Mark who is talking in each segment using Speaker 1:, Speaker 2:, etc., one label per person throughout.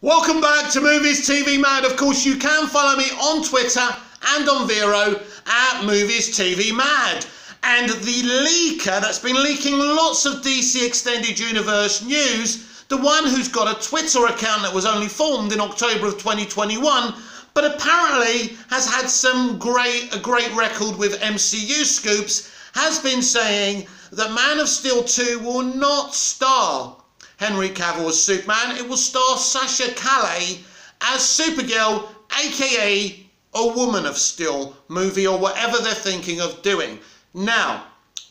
Speaker 1: Welcome back to Movies TV Mad. Of course, you can follow me on Twitter and on Vero at Movies TV Mad. And the leaker that's been leaking lots of DC Extended Universe news, the one who's got a Twitter account that was only formed in October of 2021, but apparently has had a great record with MCU scoops, has been saying that Man of Steel 2 will not star Henry Cavill as Superman. It will star Sasha Calle as Supergirl, aka a Woman of Steel movie, or whatever they're thinking of doing. Now,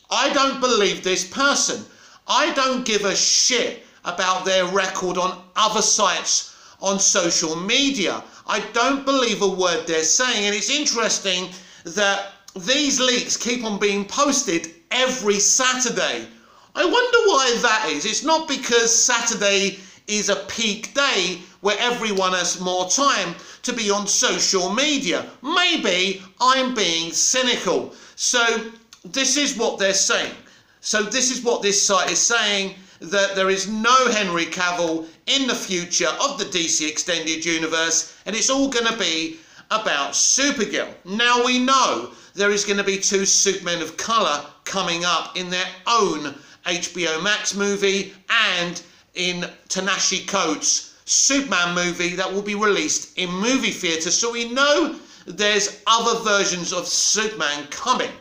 Speaker 1: I don't believe this person. I don't give a shit about their record on other sites on social media. I don't believe a word they're saying, and it's interesting that these leaks keep on being posted every Saturday. I wonder why that is. It's not because Saturday is a peak day where everyone has more time to be on social media. Maybe I'm being cynical. So this is what they're saying. So this is what this site is saying, that there is no Henry Cavill in the future of the DC Extended Universe, and it's all going to be about Supergirl. Now we know there is going to be two Supermen of colour coming up in their own HBO Max movie and in Tanashi Coates' Superman movie that will be released in movie theatres. So we know there's other versions of Superman coming.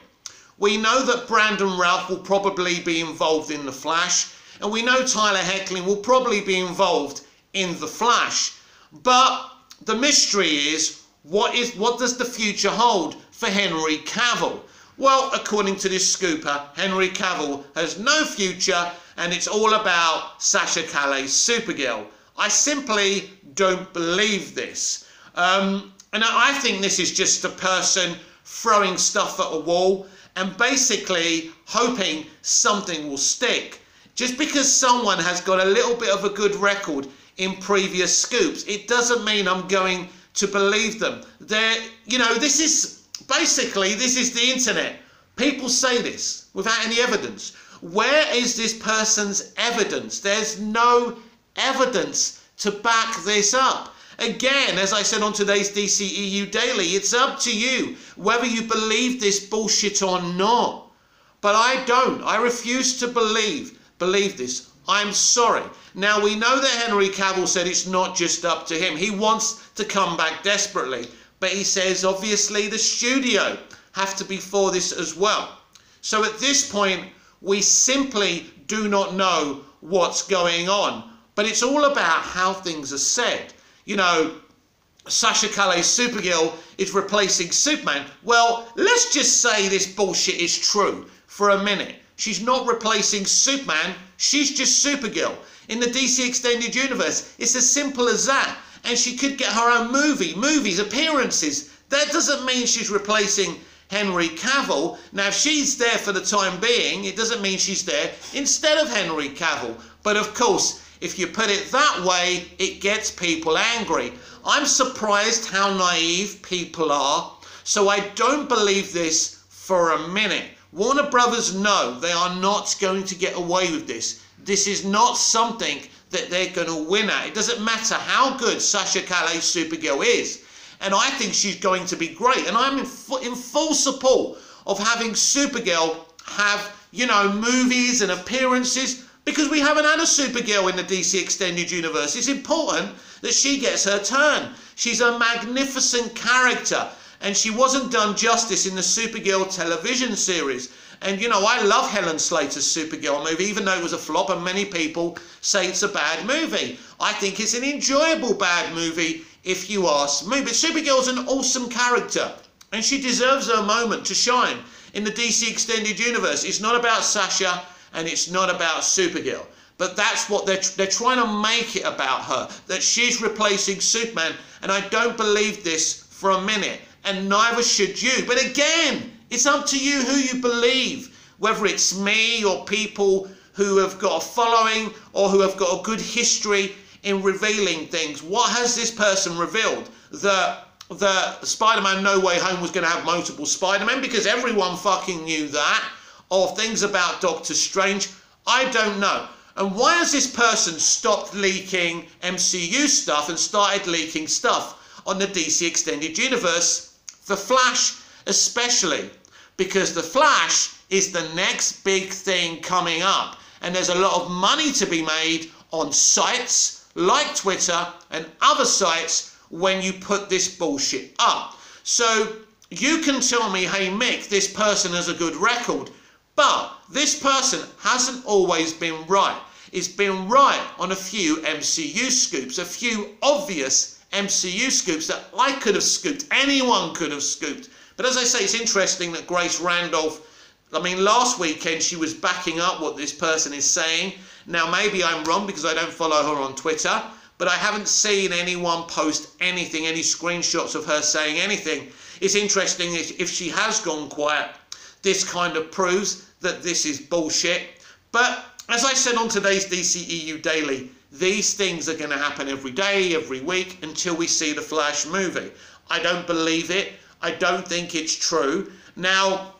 Speaker 1: We know that Brandon Routh will probably be involved in The Flash, and we know Tyler Hoechlin will probably be involved in The Flash. But the mystery is, what does the future hold for Henry Cavill? Well, according to this scooper, Henry Cavill has no future, and it's all about Sasha Calle's Supergirl. I simply don't believe this. And I think this is just a person throwing stuff at a wall and basically hoping something will stick. Just because someone has got a little bit of a good record in previous scoops, it doesn't mean I'm going to believe them. This is the internet. People say this without any evidence. Where is this person's evidence? There's no evidence to back this up. Again, as I said on today's DCEU Daily, it's up to you whether you believe this bullshit or not. But I don't. I refuse to believe this. I'm sorry. Now, we know that Henry Cavill said it's not just up to him. He wants to come back desperately. But he says, obviously, the studio have to be for this as well. So at this point, we simply do not know what's going on. But it's all about how things are said. You know, Sasha Calle's Supergirl is replacing Superman. Well, let's just say this bullshit is true for a minute. She's not replacing Superman, she's just Supergirl. In the DC Extended Universe, it's as simple as that. And she could get her own movies, appearances. That doesn't mean she's replacing Henry Cavill. Now, if she's there for the time being, it doesn't mean she's there instead of Henry Cavill. But of course, if you put it that way, it gets people angry. I'm surprised how naive people are. So I don't believe this for a minute. Warner Brothers know they are not going to get away with this. This is not something that they're going to win at. It doesn't matter how good Sasha Calle's Supergirl is. And I think she's going to be great. And I'm in full support of having Supergirl have, movies and appearances, because we haven't had a Supergirl in the DC Extended Universe. It's important that she gets her turn. She's a magnificent character, and she wasn't done justice in the Supergirl television series. And, I love Helen Slater's Supergirl movie, even though it was a flop and many people say it's a bad movie. I think it's an enjoyable bad movie, if you ask me. But Supergirl's an awesome character, and she deserves her moment to shine in the DC Extended Universe. It's not about Sasha, and it's not about Supergirl. But that's what they're trying to make it about her, that she's replacing Superman. And I don't believe this for a minute, and neither should you. But again, it's up to you who you believe, whether it's me or people who have got a following or who have got a good history in revealing things. What has this person revealed? That Spider-Man No Way Home was going to have multiple Spider-Men, because everyone fucking knew that. Or things about Doctor Strange. I don't know. And why has this person stopped leaking MCU stuff and started leaking stuff on the DC Extended Universe? The Flash especially, because The Flash is the next big thing coming up, and there's a lot of money to be made on sites like Twitter and other sites when you put this bullshit up. So you can tell me, hey Mick, this person has a good record, but this person hasn't always been right. It's been right on a few MCU scoops, a few obvious MCU scoops that I could have scooped, anyone could have scooped. But as I say, it's interesting that Grace Randolph, I mean, last weekend she was backing up what this person is saying. Now, maybe I'm wrong because I don't follow her on Twitter, but I haven't seen anyone post anything, any screenshots of her saying anything. It's interesting if she has gone quiet. This kind of proves that this is bullshit. But as I said on today's DCEU Daily, these things are going to happen every day, every week, until we see the Flash movie. I don't believe it. I don't think it's true. Now,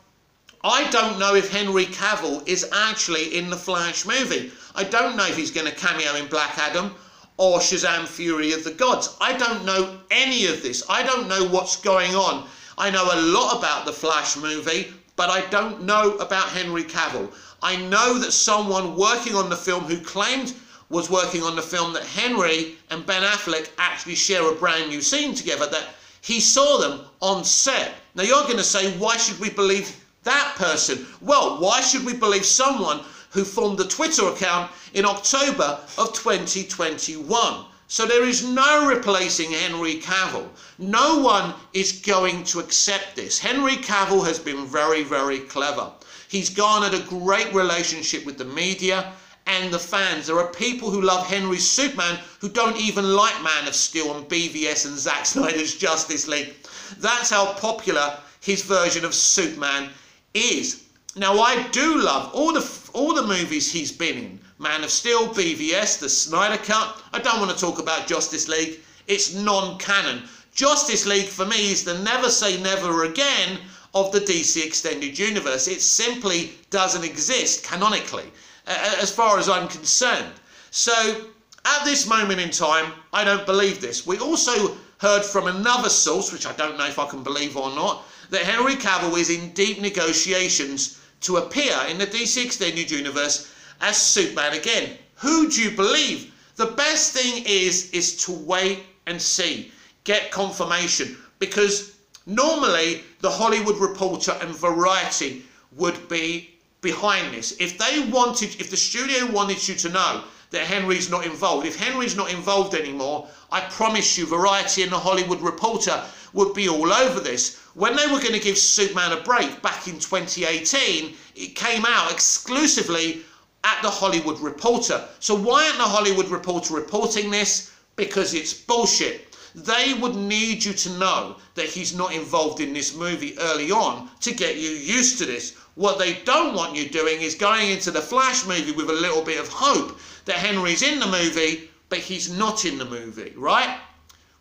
Speaker 1: I don't know if Henry Cavill is actually in the Flash movie. I don't know if he's going to cameo in Black Adam or Shazam Fury of the Gods. I don't know any of this. I don't know what's going on. I know a lot about the Flash movie, but I don't know about Henry Cavill. I know that someone working on the film who claimed was working on the film that Henry and Ben Affleck actually share a brand new scene together, that he saw them on set. Now you're going to say, why should we believe that person? Well, why should we believe someone who formed a Twitter account in October of 2021? So there is no replacing Henry Cavill. No one is going to accept this. Henry Cavill has been very, very clever. He's garnered a great relationship with the media and the fans. There are people who love Henry's Superman who don't even like Man of Steel and BVS and Zack Snyder's Justice League. That's how popular his version of Superman is. Now, I do love all the movies he's been in. Man of Steel, BVS, the Snyder Cut. I don't want to talk about Justice League. It's non-canon. Justice League for me is the never say never again of the DC Extended Universe. It simply doesn't exist canonically, as far as I'm concerned. So at this moment in time, I don't believe this. We also heard from another source, which I don't know if I can believe or not, that Henry Cavill is in deep negotiations to appear in the DC Extended Universe as Superman again. Who do you believe? The best thing is to wait and see, get confirmation, because normally the Hollywood Reporter and Variety would be behind this. If the studio wanted you to know that Henry's not involved, if Henry's not involved anymore, I promise you Variety and the Hollywood Reporter would be all over this. When they were going to give Superman a break back in 2018, it came out exclusively at the Hollywood Reporter. So why aren't the Hollywood Reporter reporting this? Because it's bullshit. They would need you to know that he's not involved in this movie early on to get you used to this. What they don't want you doing is going into the Flash movie with a little bit of hope that Henry's in the movie, but he's not in the movie, right?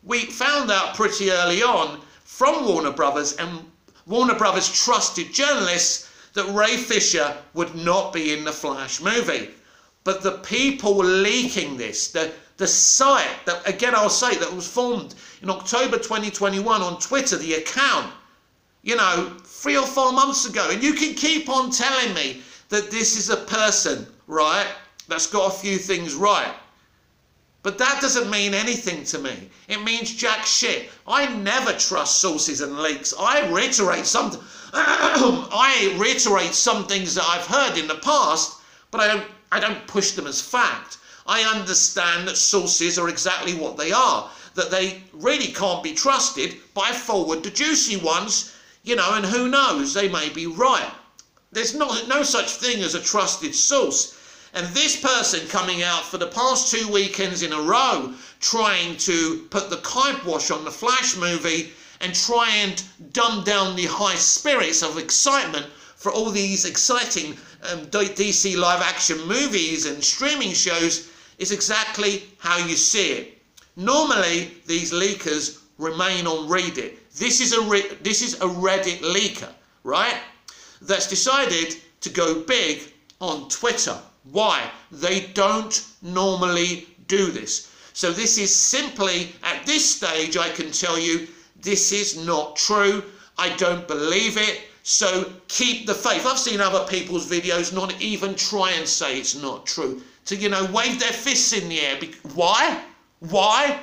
Speaker 1: We found out pretty early on from Warner Brothers and Warner Brothers trusted journalists that Ray Fisher would not be in the Flash movie. But the people leaking this, the site that, again I'll say, that was formed in October 2021 on Twitter, the account, you know, 3 or 4 months ago, and you can keep on telling me that this is a person, right, that's got a few things right. But that doesn't mean anything to me. It means jack shit. I never trust sources and leaks. I reiterate some things that I've heard in the past, but I don't push them as fact. I understand that sources are exactly what they are, that they really can't be trusted, but I forward the juicy ones, you know, and who knows, they may be right. There's no such thing as a trusted source. And this person coming out for the past 2 weekends in a row trying to put the kibosh on the Flash movie and try and dumb down the high spirits of excitement for all these exciting DC live action movies and streaming shows is exactly how you see it. Normally, these leakers remain on Reddit. This is a Reddit leaker, right? That's decided to go big on Twitter. Why? They don't normally do this. So this is simply, at this stage, I can tell you, this is not true. I don't believe it. So keep the faith. I've seen other people's videos not even try and say it's not true. To, you know, wave their fists in the air. Why? Why?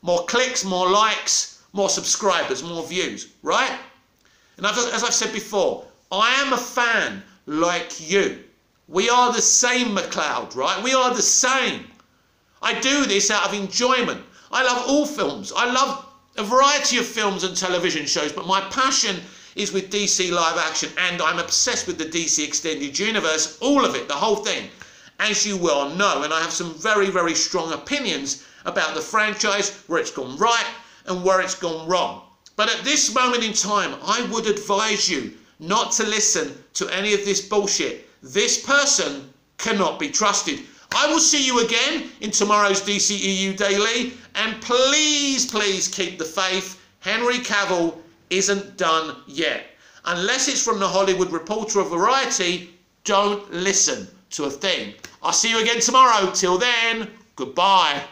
Speaker 1: More clicks, more likes, more subscribers, more views, right? And as I've said before, I am a fan like you. We are the same, McLeod, right? We are the same. I do this out of enjoyment. I love all films. I love a variety of films and television shows, but my passion is with DC live action, and I'm obsessed with the DC Extended Universe, all of it, the whole thing, as you well know. And I have some very, very strong opinions about the franchise, where it's gone right and where it's gone wrong. But at this moment in time, I would advise you not to listen to any of this bullshit. This person cannot be trusted. I will see you again in tomorrow's DCEU Daily, and please, please keep the faith. Henry Cavill isn't done yet. Unless it's from the Hollywood Reporter or Variety, don't listen to a thing. I'll see you again tomorrow. Till then, goodbye.